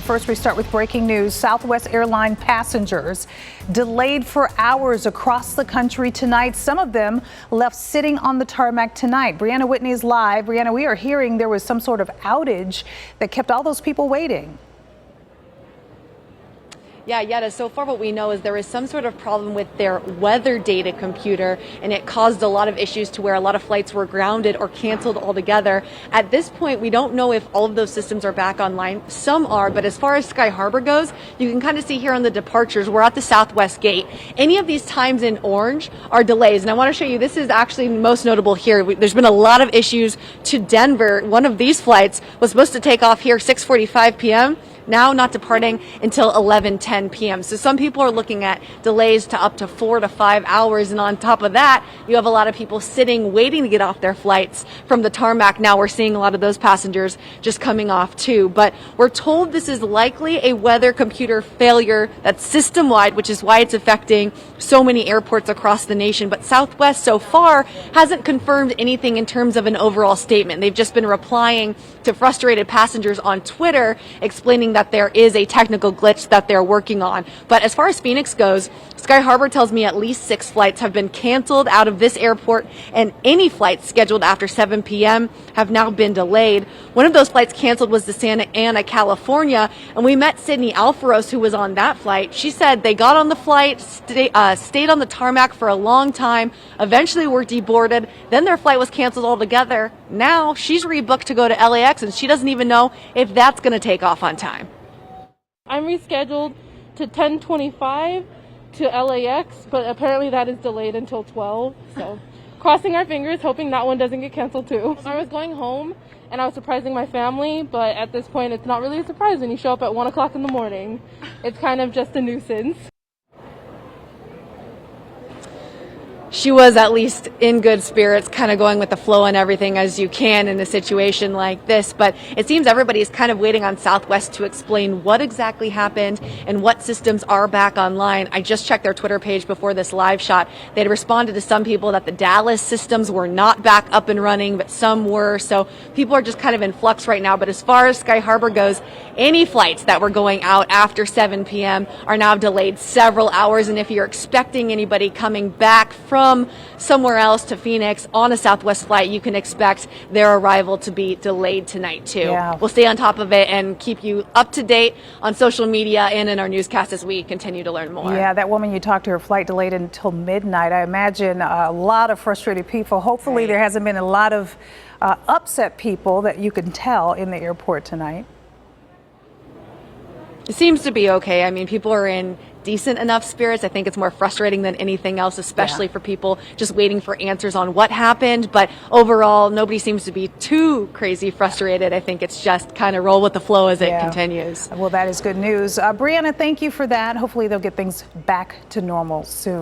First, we start with breaking news. Southwest Airline passengers delayed for hours across the country tonight. Some of them left sitting on the tarmac tonight. Brianna Whitney is live. Brianna, we are hearing there was some sort of outage that kept all those people waiting. Yeah, Yetta, so far what we know is there was some sort of problem with their weather data computer, and it caused a lot of issues to where a lot of flights were grounded or canceled altogether. At this point, we don't know if all of those systems are back online. Some are, but as far as Sky Harbor goes, you can kind of see here on the departures, we're at the Southwest gate. Any of these times in orange are delays, and I want to show you, this is actually most notable here. There's been a lot of issues to Denver. One of these flights was supposed to take off here 6:45 p.m., now not departing until 11:10 p.m. So some people are looking at delays to up to 4 to 5 hours. And on top of that, you have a lot of people sitting, waiting to get off their flights from the tarmac. Now we're seeing a lot of those passengers just coming off too. But we're told this is likely a weather computer failure that's system-wide, which is why it's affecting so many airports across the nation. But Southwest so far hasn't confirmed anything in terms of an overall statement. They've just been replying to frustrated passengers on Twitter, explaining that there is a technical glitch that they're working on. But as far as Phoenix goes, Sky Harbor tells me at least 6 flights have been canceled out of this airport, and any flights scheduled after 7 p.m. have now been delayed. One of those flights canceled was to Santa Ana, California, and we met Sydney Alfaros, who was on that flight. She said they got on the flight, stayed on the tarmac for a long time, eventually were deboarded, then their flight was canceled altogether. Now she's rebooked to go to LAX, and she doesn't even know if that's going to take off on time. I'm rescheduled to 10:25 to LAX, but apparently that is delayed until 12. So crossing our fingers, hoping that one doesn't get canceled too. I was going home and I was surprising my family, but at this point it's not really a surprise when you show up at 1 o'clock in the morning. It's kind of just a nuisance. She was at least in good spirits, kind of going with the flow and everything as you can in a situation like this. But it seems everybody's kind of waiting on Southwest to explain what exactly happened and what systems are back online. I just checked their Twitter page before this live shot. They had responded to some people that the Dallas systems were not back up and running, but some were. So people are just kind of in flux right now. But as far as Sky Harbor goes, any flights that were going out after 7 p.m. are now delayed several hours. And if you're expecting anybody coming back from somewhere else to Phoenix on a Southwest flight, you can expect their arrival to be delayed tonight too. Yeah. We'll stay on top of it and keep you up to date on social media and in our newscast as we continue to learn more. Yeah, that woman you talked to, her flight delayed until midnight. I imagine a lot of frustrated people. Hopefully Right. there hasn't been a lot of upset people that you can tell in the airport tonight. It seems to be okay. I mean, people are in decent enough spirits. I think it's more frustrating than anything else, especially for people just waiting for answers on what happened. But overall, nobody seems to be too crazy frustrated. I think it's just kind of roll with the flow as it continues. Well, that is good news. Brianna, thank you for that. Hopefully they'll get things back to normal soon.